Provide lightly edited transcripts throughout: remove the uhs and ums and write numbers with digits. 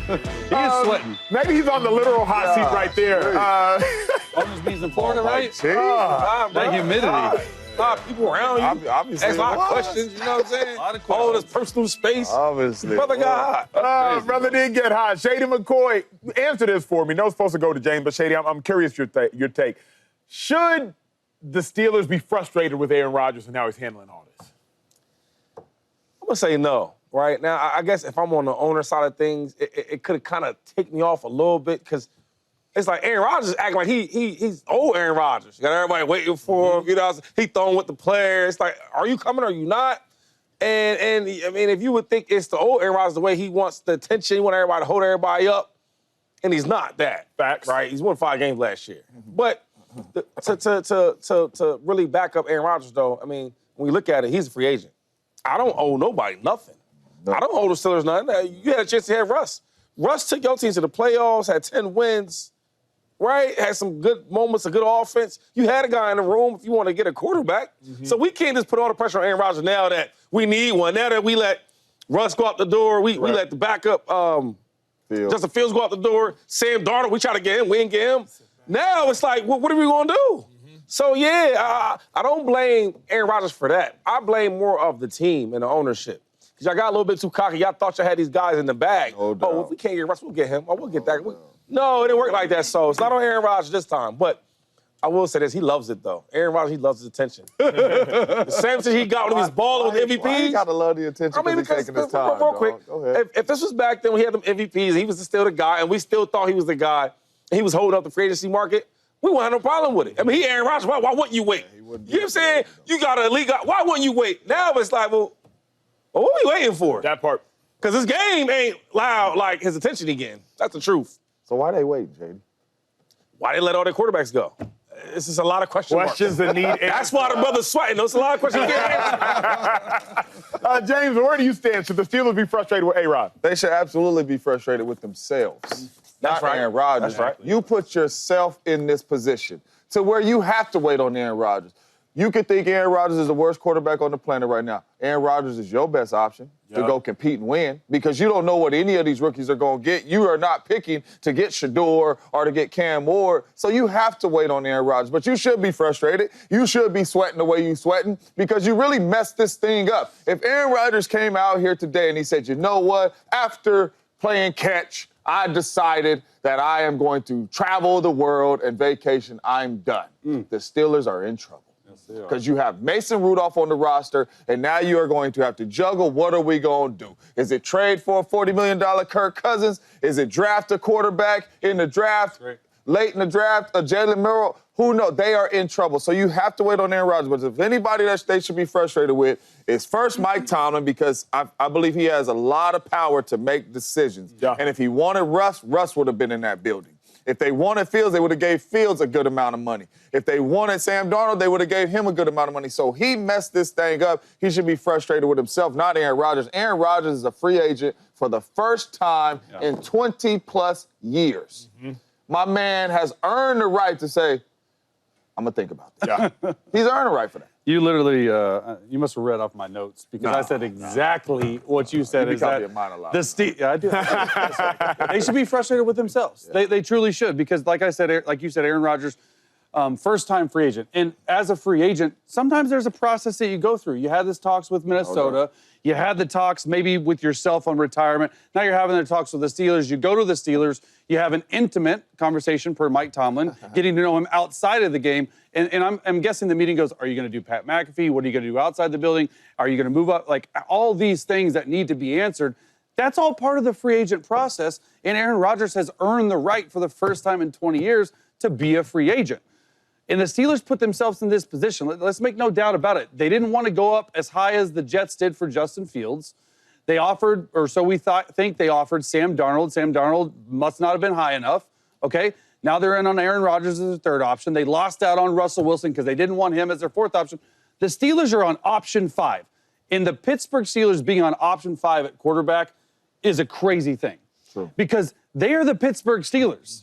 He is sweating. Maybe he's on the literal hot seat right there. Almost means in Florida, right? That humidity. A lot of people around you. Obviously, ask a lot of questions, you know what I'm saying? All this personal space. Obviously. Brother got hot. Brother did get hot. Shedeur McCoy, answer this for me. No, it's supposed to go to James, but Shedeur, I'm curious your take. Should the Steelers be frustrated with Aaron Rodgers and how he's handling all this? I'm going to say no. Right now, I guess if I'm on the owner side of things, it could have kind of ticked me off a little bit because it's like Aaron Rodgers acting like he's old Aaron Rodgers. You got everybody waiting for him. You know, he throwing with the players. It's like, are you coming or are you not? And I mean, if you would think it's the old Aaron Rodgers, the way he wants the attention, he wants everybody to hold everybody up, and he's not that. Facts. Right? He's won 5 games last year. But to really back up Aaron Rodgers, though, I mean, when we look at it, he's a free agent. I don't owe nobody nothing. I don't owe the Steelers nothing. You had a chance to have Russ. Russ took your team to the playoffs, had 10 wins, right? Had some good moments, a good offense. You had a guy in the room if you want to get a quarterback. So we can't just put all the pressure on Aaron Rodgers now that we need one. Now that we let Russ go out the door, we let the backup Justin Fields go out the door. Sam Darnold, we try to get him, we didn't get him. Now it's like, what are we going to do? So, yeah, I don't blame Aaron Rodgers for that. I blame more of the team and the ownership. Because y'all got a little bit too cocky. Y'all thought y'all had these guys in the bag. Oh, if we can't get Russ, we'll get him. Oh, we'll get that. No, it didn't work like that. So it's not on Aaron Rodgers this time. But I will say this, he loves it, though. Aaron Rodgers, he loves his attention. The same thing he got when he was balling with MVPs. Why he got to love the attention he's taking his time, real quick, Go ahead. if this was back then when he had them MVPs, he was still the guy, and we still thought he was the guy, and he was holding up the free agency market, we wouldn't have no problem with it. I mean, he Aaron Rodgers, why wouldn't you wait? You know what I'm saying? You got an elite guy. Why wouldn't you wait? Now it's like, well, what are we waiting for? That part. Because his game ain't loud like his attention again. That's the truth. So why they waiting, JD? Why they let all their quarterbacks go? This is a lot of questions that need answers. That's why the brother's sweating. There's a lot of questions you can't answer. James, where do you stand? Should the Steelers be frustrated with A-Rod? They should absolutely be frustrated with themselves. That's not right. Aaron Rodgers. That's right. You put yourself in this position to where you have to wait on Aaron Rodgers. You could think Aaron Rodgers is the worst quarterback on the planet right now. Aaron Rodgers is your best option to go compete and win because you don't know what any of these rookies are going to get. You are not picking to get Shedeur or to get Cam Ward, so you have to wait on Aaron Rodgers. But you should be frustrated. You should be sweating the way you're sweating because you really messed this thing up. If Aaron Rodgers came out here today and he said, you know what, after playing catch, I decided that I am going to travel the world and vacation. I'm done. The Steelers are in trouble. Because you have Mason Rudolph on the roster, and now you are going to have to juggle what are we going to do? Is it trade for a $40 million Kirk Cousins? Is it draft a quarterback in the draft, late in the draft, a Jalen Murrow? Who knows? They are in trouble. So you have to wait on Aaron Rodgers. But if anybody that they should be frustrated with is first Mike Tomlin because I believe he has a lot of power to make decisions. And if he wanted Russ would have been in that building. If they wanted Fields, they would have gave Fields a good amount of money. If they wanted Sam Darnold, they would have gave him a good amount of money. So he messed this thing up. He should be frustrated with himself, not Aaron Rodgers. Aaron Rodgers is a free agent for the first time in 20-plus years. My man has earned the right to say, I'm going to think about that. He's earned the right for that. You literally, you must have read off my notes because I said exactly what you said. You copy mine a lot. I do. They should be frustrated with themselves. They truly should because, like I said, like you said, Aaron Rodgers, first-time free agent. And as a free agent, sometimes there's a process that you go through. You had this talks with Minnesota. You had the talks maybe with yourself on retirement. Now you're having the talks with the Steelers. You go to the Steelers. You have an intimate conversation per Mike Tomlin, getting to know him outside of the game. And I'm guessing the meeting goes, are you going to do Pat McAfee? What are you going to do outside the building? Are you going to move up? Like, all these things that need to be answered, that's all part of the free agent process. And Aaron Rodgers has earned the right for the first time in 20 years to be a free agent. And the Steelers put themselves in this position. Let's make no doubt about it. They didn't want to go up as high as the Jets did for Justin Fields. They offered, or so we think they offered, Sam Darnold. Sam Darnold must not have been high enough, okay? Now they're in on Aaron Rodgers as their third option. They lost out on Russell Wilson because they didn't want him as their fourth option. The Steelers are on option 5. And the Pittsburgh Steelers being on option 5 at quarterback is a crazy thing. True. Because they are the Pittsburgh Steelers.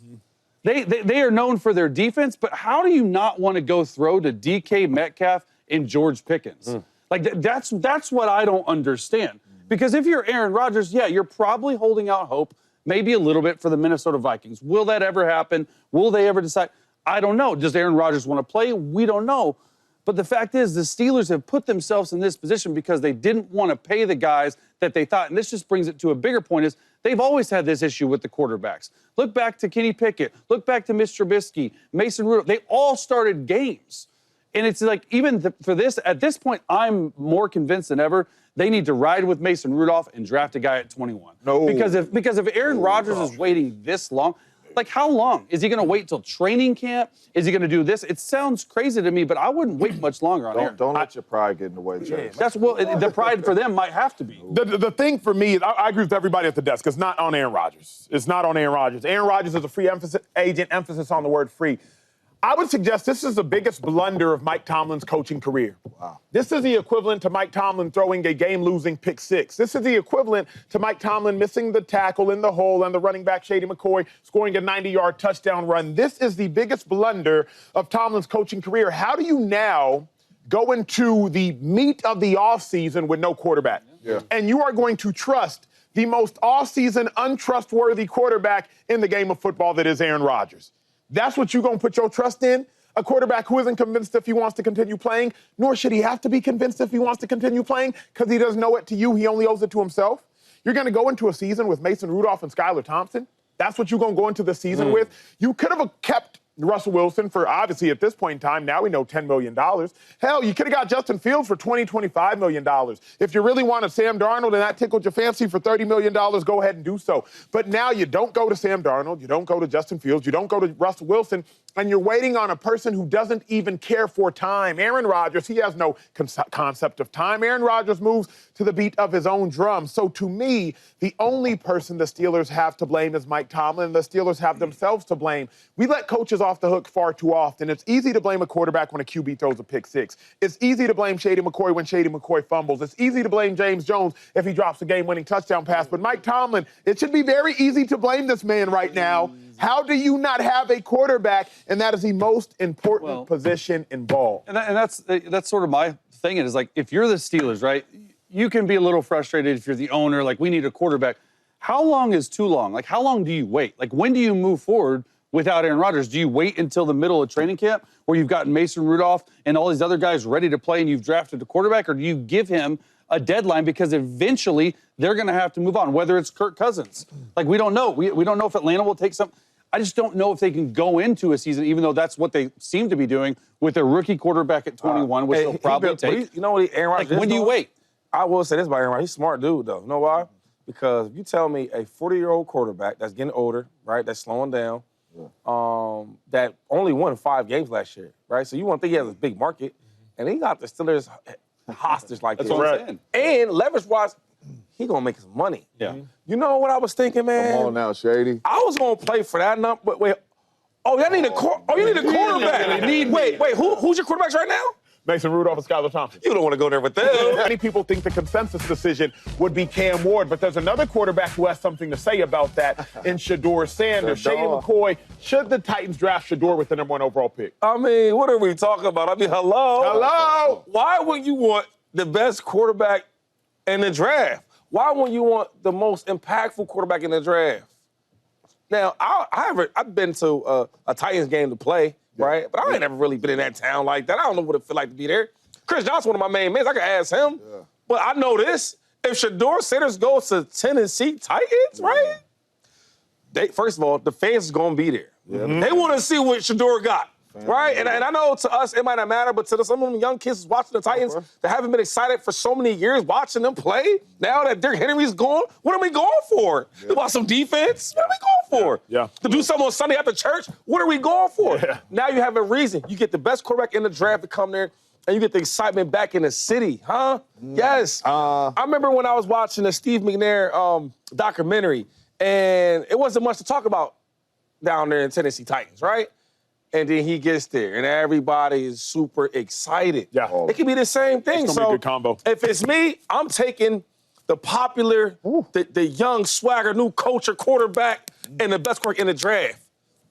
They are known for their defense, but how do you not want to go throw to DK Metcalf and George Pickens? Like, that's what I don't understand. Because if you're Aaron Rodgers, yeah, you're probably holding out hope maybe a little bit for the Minnesota Vikings. Will that ever happen? Will they ever decide? I don't know. Does Aaron Rodgers want to play? We don't know. But the fact is, the Steelers have put themselves in this position because they didn't want to pay the guys that they thought. And this just brings it to a bigger point is they've always had this issue with the quarterbacks. Look back to Kenny Pickett. Look back to Mitch Trubisky, Mason Rudolph. They all started games. And it's like, even for this, at this point, I'm more convinced than ever they need to ride with Mason Rudolph and draft a guy at 21. No. Because if Aaron Rodgers is waiting this long, like how long? Is he going to wait till training camp? Is he going to do this? It sounds crazy to me, but I wouldn't wait much longer on Aaron. Don't let your pride get in the way, James. That's the pride for them might have to be. The thing for me is, I agree with everybody at the desk. It's not on Aaron Rodgers. It's not on Aaron Rodgers. Aaron Rodgers is a free agent, emphasis on the word free. I would suggest this is the biggest blunder of Mike Tomlin's coaching career. Wow. This is the equivalent to Mike Tomlin throwing a game-losing pick six. This is the equivalent to Mike Tomlin missing the tackle in the hole and the running back, Shedeur McCoy, scoring a 90-yard touchdown run. This is the biggest blunder of Tomlin's coaching career. How do you now go into the meat of the offseason with no quarterback? Yeah. And you are going to trust the most offseason untrustworthy quarterback in the game of football that is Aaron Rodgers. That's what you're going to put your trust in? A quarterback who isn't convinced if he wants to continue playing, nor should he have to be convinced if he wants to continue playing because he doesn't owe it to you. He only owes it to himself. You're going to go into a season with Mason Rudolph and Skylar Thompson. That's what you're going to go into the season with. You could have kept Russell Wilson for, obviously, at this point in time, now we know $10 million. Hell, you could have got Justin Fields for $25 million. If you really wanted Sam Darnold and that tickled your fancy for $30 million, go ahead and do so. But now you don't go to Sam Darnold, you don't go to Justin Fields, you don't go to Russell Wilson, and you're waiting on a person who doesn't even care for time. Aaron Rodgers, he has no concept of time. Aaron Rodgers moves to the beat of his own drum. So to me, the only person the Steelers have to blame is Mike Tomlin. The Steelers have themselves to blame. We let coaches off the hook far too often. It's easy to blame a quarterback when a QB throws a pick six. It's easy to blame Shedeur McCoy when Shedeur McCoy fumbles. It's easy to blame James Jones if he drops a game-winning touchdown pass. But Mike Tomlin, it should be very easy to blame this man right now. How do you not have a quarterback? And that is the most important position involved. And that's sort of my thing. Is like, if you're the Steelers, right, you can be a little frustrated if you're the owner, like, we need a quarterback. How long is too long? Like, how long do you wait? Like, when do you move forward without Aaron Rodgers? Do you wait until the middle of training camp where you've got Mason Rudolph and all these other guys ready to play and you've drafted a quarterback? Or do you give him a deadline because eventually they're going to have to move on, whether it's Kirk Cousins? Like, we don't know. We don't know if Atlanta will take some. I just don't know if they can go into a season, even though that's what they seem to be doing, with a rookie quarterback at 21, which they'll probably take. You know what Aaron Rodgers is? When do you wait? I will say this about Aaron Rodgers. He's a smart dude, though. You know why? Because if you tell me a 40-year-old quarterback that's getting older, right, that's slowing down, that only won 5 games last year, right? So you want to think he has a big market, and he got the Steelers hostage like this. That's what I'm saying. And leverage-wise, he gonna make some money. Yeah. You know what I was thinking, man? Come on now, Shady. I was gonna play for that number. But wait. Oh, you need a quarterback. Wait. Who's your quarterbacks right now? Mason Rudolph and Skylar Thompson. You don't want to go there with them. Many people think the consensus decision would be Cam Ward, but there's another quarterback who has something to say about that in Shedeur Sanders. Shedeur McCoy, should the Titans draft Shedeur with the #1 overall pick? I mean, what are we talking about? I mean, hello? Hello? Why would you want the best quarterback in the draft? Why wouldn't you want the most impactful quarterback in the draft? Now, I've been to a Titans game to play, right? But I ain't never really been in that town like that. I don't know what it feel like to be there. Chris Johnson, one of my main men, I could ask him. Yeah. But I know this. If Shedeur Sanders goes to Tennessee Titans, right? First of all, the fans is going to be there. Yeah. They want to see what Shedeur got. Right? And I know to us it might not matter, but to some of them young kids watching the Titans that haven't been excited for so many years watching them play, now that Derrick Henry's gone, what are we going for? Yeah. To watch some defense? What are we going for? Yeah. To do something on Sunday after church? What are we going for? Yeah. Now you have a reason. You get the best quarterback in the draft to come there, and you get the excitement back in the city, huh? Yes. I remember when I was watching the Steve McNair documentary, and it wasn't much to talk about down there in Tennessee Titans, right? And then he gets there, and everybody is super excited. Yeah. It could be the same thing. It's gonna be a good combo. If it's me, I'm taking the popular, the young swagger, new culture quarterback, and the best quarterback in the draft.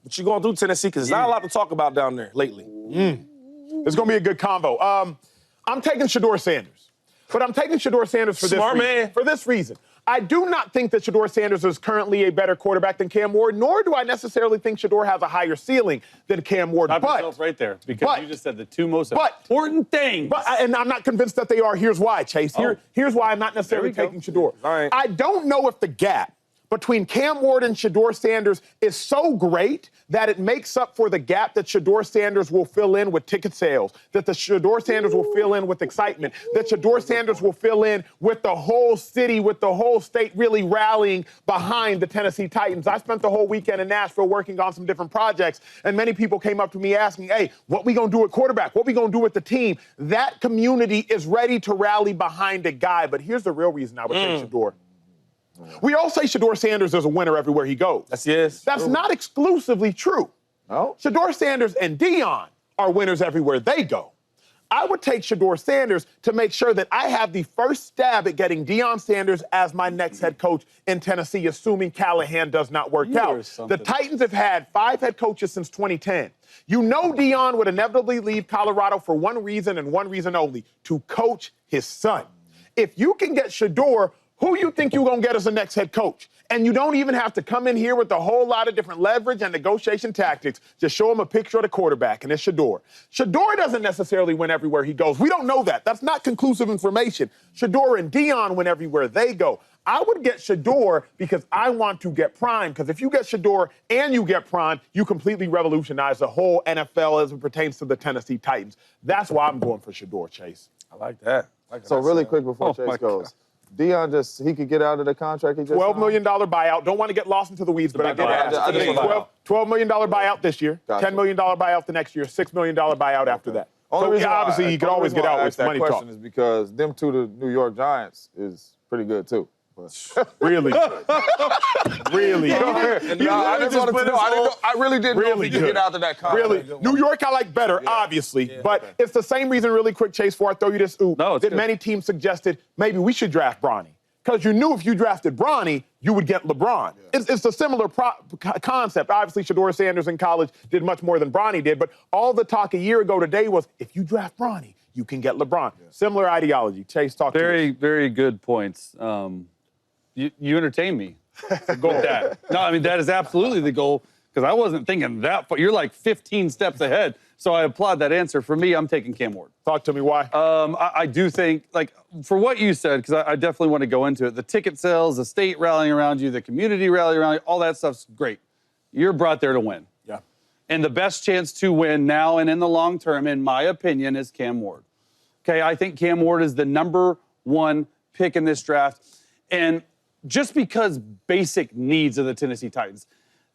What you gonna do, Tennessee? Because there's not a lot to talk about down there lately. It's gonna be a good combo. I'm taking Shedeur Sanders. But I'm taking Shedeur Sanders for this reason. I do not think that Shedeur Sanders is currently a better quarterback than Cam Ward, nor do I necessarily think Shedeur has a higher ceiling than Cam Ward. Stop yourself right there, because you just said the two most important things. And I'm not convinced that they are. Here's why, Chase. Here's why I'm not necessarily taking Shedeur. Right. I don't know if the gap between Cam Ward and Shedeur Sanders is so great that it makes up for the gap that Shedeur Sanders will fill in with ticket sales, that the Shedeur Sanders will fill in with excitement, that Shedeur Sanders will fill in with the whole city, with the whole state really rallying behind the Tennessee Titans. I spent the whole weekend in Nashville working on some different projects, and many people came up to me asking, hey, what we gonna do at quarterback? What we gonna do with the team? That community is ready to rally behind a guy, but here's the real reason I would take Shedeur. We all say Shedeur Sanders is a winner everywhere he goes. That's not exclusively true. No. Shedeur Sanders and Deion are winners everywhere they go. I would take Shedeur Sanders to make sure that I have the first stab at getting Deion Sanders as my next head coach in Tennessee, assuming Callahan does not work out. The Titans have had 5 head coaches since 2010. You know Deion would inevitably leave Colorado for one reason and one reason only, to coach his son. If you can get Shedeur, who you think you're going to get as the next head coach? And you don't even have to come in here with a whole lot of different leverage and negotiation tactics. Just show him a picture of the quarterback, and it's Shedeur. Shedeur doesn't necessarily win everywhere he goes. We don't know that. That's not conclusive information. Shedeur and Deion win everywhere they go. I would get Shedeur because I want to get Prime, because if you get Shedeur and you get Prime, you completely revolutionize the whole NFL as it pertains to the Tennessee Titans. That's why I'm going for Shedeur, Chase. I like that. So really quick before Chase goes. Deion he could get out of the contract he just $12 million buyout. Don't want to get lost into the weeds, but I get it. $12 million buyout this year, Gotcha. $10 million buyout the next year, $6 million buyout after that. Obviously, you could always get out with money talk. Question is because them two, the New York Giants, is pretty good too. Really good. Really good. I really didn't know if he could get out of that contract. Really. New York I like better, obviously. But it's the same reason, really quick, Chase, before I throw you this oop, that many teams suggested maybe we should draft Bronny. Because you knew if you drafted Bronny, you would get LeBron. It's a similar concept. Obviously, Shedeur Sanders in college did much more than Bronny did, but all the talk a year ago today was, if you draft Bronny, you can get LeBron. Similar ideology. Chase, talk to us. Very good points. You entertain me with that. No, I mean, that is absolutely the goal, because I wasn't thinking that far. You're like 15 steps ahead, so I applaud that answer. For me, I'm taking Cam Ward. Talk to me, why? I do think, like, for what you said, because I definitely want to go into it, the ticket sales, the state rallying around you, the community rallying around you, all that stuff's great. You're brought there to win. Yeah. And the best chance to win now and in the long term, in my opinion, is Cam Ward. Okay, I think Cam Ward is the #1 pick in this draft. And just because basic needs of the Tennessee Titans,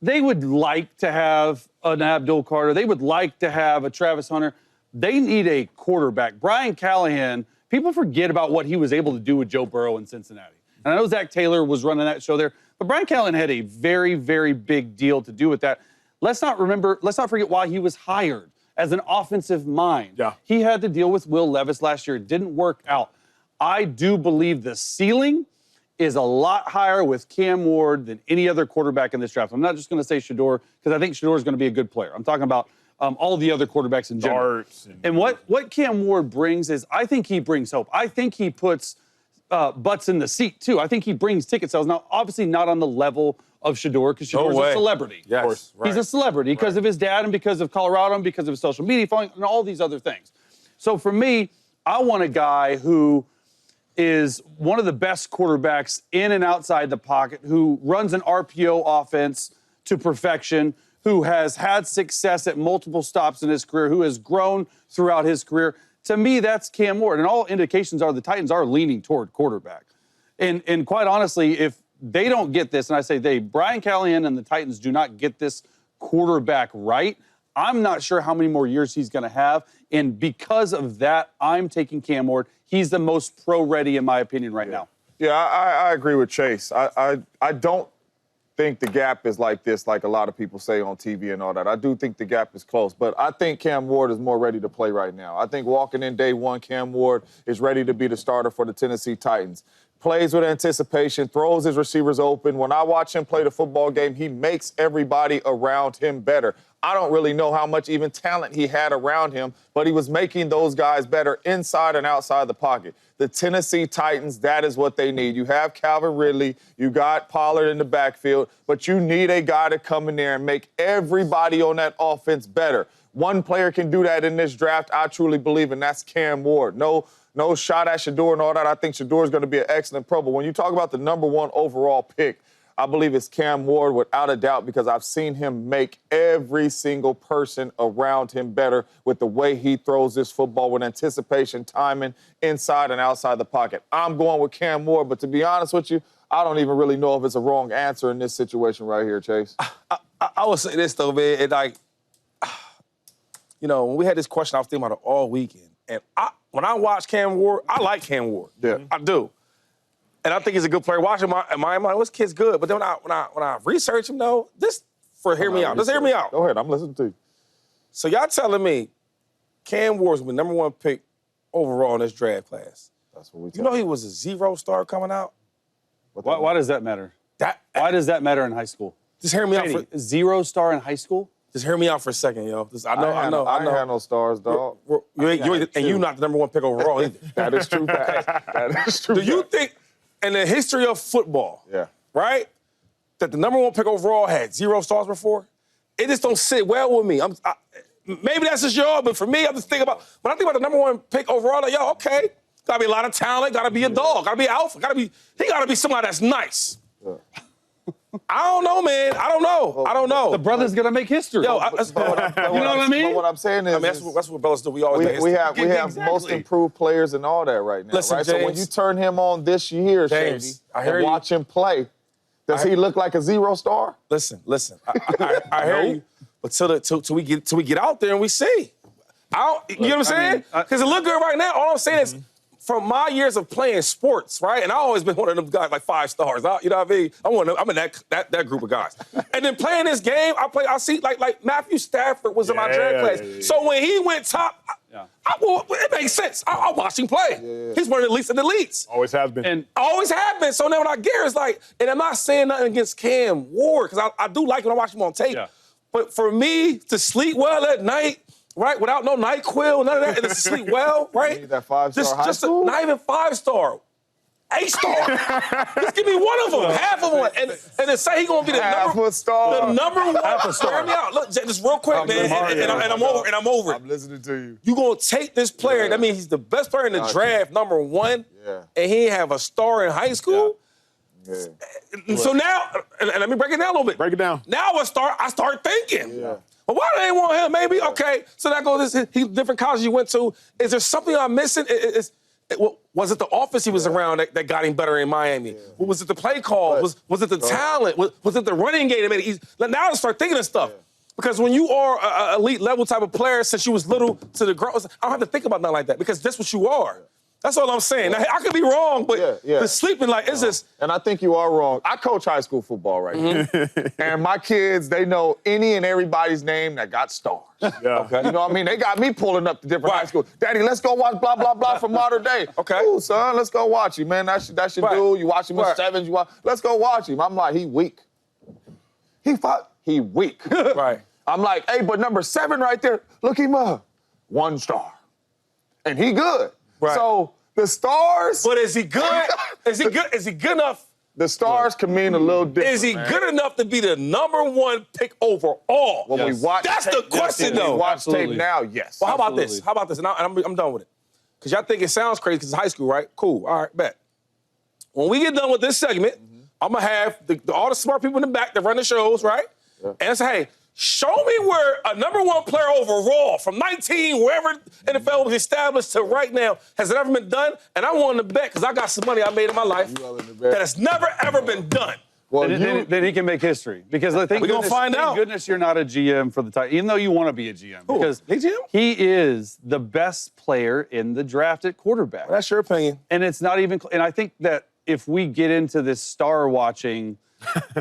they would like to have an Abdul Carter. They would like to have a Travis Hunter. They need a quarterback. Brian Callahan, people forget about what he was able to do with Joe Burrow in Cincinnati. And I know Zach Taylor was running that show there, but Brian Callahan had a very, very big deal to do with that. Let's not forget why he was hired as an offensive mind. Yeah. He had to deal with Will Levis last year. It didn't work out. I do believe the ceiling is a lot higher with Cam Ward than any other quarterback in this draft. I'm not just going to say Shedeur, because I think Shedeur is going to be a good player. I'm talking about all the other quarterbacks in general. And what Cam Ward brings is, I think he brings hope. I think he puts butts in the seat, too. I think he brings ticket sales. Now, obviously not on the level of Shedeur, because Shedeur's a celebrity. Yes, of course. Right. He's a celebrity because of his dad and because of Colorado and because of his social media following and all these other things. So for me, I want a guy who is one of the best quarterbacks in and outside the pocket, who runs an RPO offense to perfection, who has had success at multiple stops in his career, who has grown throughout his career. To me, that's Cam Ward. And all indications are the Titans are leaning toward quarterback. And quite honestly, if they don't get this, and I say they, Brian Callahan and the Titans do not get this quarterback right, I'm not sure how many more years he's going to have. And because of that, I'm taking Cam Ward. He's the most pro-ready, in my opinion, right now. Yeah, I agree with Chase. I don't think the gap is like this, like a lot of people say on TV and all that. I do think the gap is close, but I think Cam Ward is more ready to play right now. I think walking in day one, Cam Ward is ready to be the starter for the Tennessee Titans. Plays with anticipation, throws his receivers open. When I watch him play the football game, he makes everybody around him better. I don't really know how much even talent he had around him, but he was making those guys better inside and outside the pocket. the Tennessee Titans, that is what they need. You have Calvin Ridley, you got Pollard in the backfield, but you need a guy to come in there and make everybody on that offense better. One player can do that in this draft, I truly believe, and that's Cam Ward. No shot at Shedeur and all that. I think Shedeur is going to be an excellent pro. But when you talk about the #1 overall pick, I believe it's Cam Ward without a doubt because I've seen him make every single person around him better with the way he throws this football with anticipation, timing, inside and outside the pocket. I'm going with Cam Ward, but to be honest with you, I don't even really know if it's a wrong answer in this situation right here, Chase. I would say this, though, man. It like, you know, when we had this question, I was thinking about it all weekend. And when I watch Cam Ward, I like Cam Ward. Yeah. I do. And I think he's a good player. Watching I'm like, this kid's good. But then when I research him, though, hear me out. Just hear me out. Go ahead, I'm listening to you. So y'all telling me Cam Ward's been #1 pick overall in this draft class. That's what we You know he was a 0 star coming out? Why does that matter? Why does that matter in high school? Just hear me out. 0 star in high school? Just hear me out for a second, yo. I know. I ain't had no stars, dog. You're not the #1 pick overall either. That is true. That is true. Do you think, in the history of football, Yeah. right, that the #1 pick overall had 0 stars before? It just don't sit well with me. Maybe that's just y'all, but for me, I'm just thinking about, when I think about the #1 pick overall, like, yo, okay, gotta be a lot of talent, gotta be a dog, gotta be an alpha, he gotta be somebody that's nice. Yeah. I don't know, man. I don't know. The brother's gonna make history. Yo, you know what I mean? But what I'm saying is, that's what brothers do. We always make we history. have most improved players and all that right now, Listen, right? So when James, you turn him on this year, James, Shady, I hear and you. watch him play, does he look like a 0 star? Listen. I hear you. But till we get out there and we see. You know what I'm saying? Because it look good right now. All I'm saying is, from my years of playing sports, right? And I always been one of them guys like 5 stars. You know what I mean? I'm in that group of guys. And then playing this game, I see like Matthew Stafford was in my draft class. Yeah. So when he went top, it makes sense. I watched him play. Yeah. He's one of the elites. Always has been. And Always have been. So now when I get it's like, and I'm not saying nothing against Cam Ward, because I do like when I watch him on tape. Yeah. But for me to sleep well at night, right, without no NyQuil, none of that, and to sleep well, right? You need that 5-star high school? Not even 5-star. 8-star. Just give me one of them, half of one, and then say he's gonna be the Half a star. the #1. Half a star. Hear me out. Look, just real quick, man, and I'm over it. I'm listening to you. You gonna take this player? Yeah. That means he's the best player in the draft, #1, Yeah. and he ain't have a star in high school. Yeah. And so now, and let me break it down a little bit. Break it down. Now I start thinking. Yeah. Well, why do they want him? Maybe, okay. So that goes, different colleges you went to. Is there something I'm missing? Was it the offense he was around that got him better in Miami? Yeah. Was it the play call? Was it the talent? Was it the running game that made it easy? Now I start thinking of stuff. Yeah. Because when you are an elite level type of player, since you was little to the growth, I don't have to think about nothing like that because that's what you are. That's all I'm saying. Now, I could be wrong, but the sleeping, like, it's just... And I think you are wrong. I coach high school football right now. And my kids, they know any and everybody's name that got stars. Yeah. Okay. You know what I mean? They got me pulling up to different high schools. Daddy, let's go watch blah, blah, blah from Modern Day. Okay. Cool, son, let's go watch him, man. That's your Right. dude. You watch him in Right. sevens. Let's go watch him. I'm like, he weak. He weak. Right. I'm like, hey, but #7 right there, look him up. 1 star. And he good. Right. So the stars, But is he good? Is he good? Is he good enough? the stars can mean a little different. Is he man. good enough to be the #1 pick overall? When we Yes. watch That's the tape, question, when though. we watch Absolutely. tape now, yes. Well, how about Absolutely. this? How about this? And I'm done with it. Because y'all think it sounds crazy because it's high school, right? Cool. All right, bet. When we get done with this segment, I'm going to have all the smart people in the back that run the shows, right? Yeah. And say, hey, show me where a #1 player overall from 19, wherever NFL was established to right now, has it ever been done? And I'm willing to bet, because I got some money I made in my life, You willing to bet? that has never, ever been done. Well, Then he can make history. Because thank We gonna goodness, find thank out. goodness you're not a GM for the Titans, even though you want to be a GM. Who? Because Me GM? he is the best player in the draft at quarterback. That's your opinion. And it's not even, and I think that if we get into this star watching,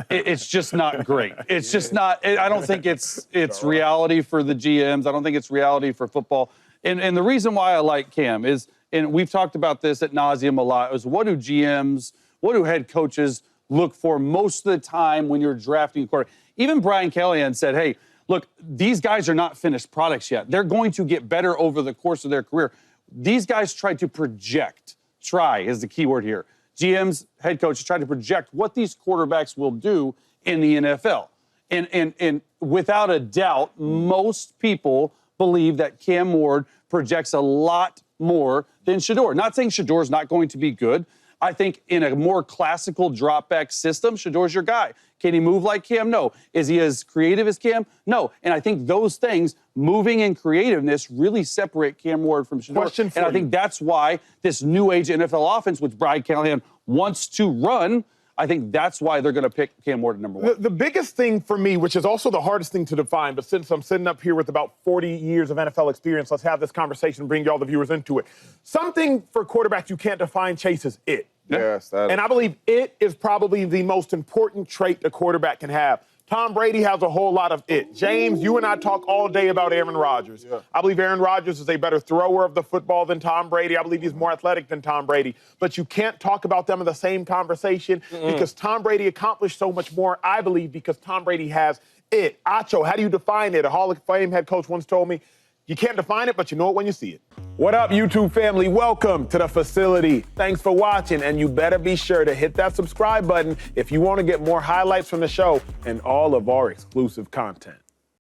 it's just not great. It's just not, I don't think it's reality for the GMs. I don't think it's reality for football. And the reason why I like Cam is, and we've talked about this ad nauseum a lot, is what do head coaches look for most of the time when you're drafting a quarterback? Even Brian Callahan said, hey, look, these guys are not finished products yet. They're going to get better over the course of their career. These guys try to project try is the key word here. GM's head coach is trying to project what these quarterbacks will do in the NFL. And without a doubt, most people believe that Cam Ward projects a lot more than Shedeur. Not saying Shedeur's not going to be good. I think in a more classical drop-back system, Shedeur's your guy. Can he move like Cam? No. Is he as creative as Cam? No. And I think those things, moving and creativeness, really separate Cam Ward from Shedeur. Question for and I think that's why this new age NFL offense, which Brian Callahan wants to run, I think that's why they're going to pick Cam Ward at number one. The biggest thing for me, which is also the hardest thing to define, but since I'm sitting up here with about 40 years of NFL experience, let's have this conversation and bring all the viewers into it. Something for quarterbacks you can't define, Chase, is it. Yes, and I believe it is probably the most important trait a quarterback can have. Tom Brady has a whole lot of it. James, you and I talk all day about Aaron Rodgers. Yeah. I believe Aaron Rodgers is a better thrower of the football than Tom Brady. I believe he's more athletic than Tom Brady. But you can't talk about them in the same conversation because Tom Brady accomplished so much more, I believe, because Tom Brady has it. Acho, how do you define it? A Hall of Fame head coach once told me, you can't define it, but you know it when you see it. What up, YouTube family? Welcome to the facility. Thanks for watching, and you better be sure to hit that subscribe button if you want to get more highlights from the show and all of our exclusive content.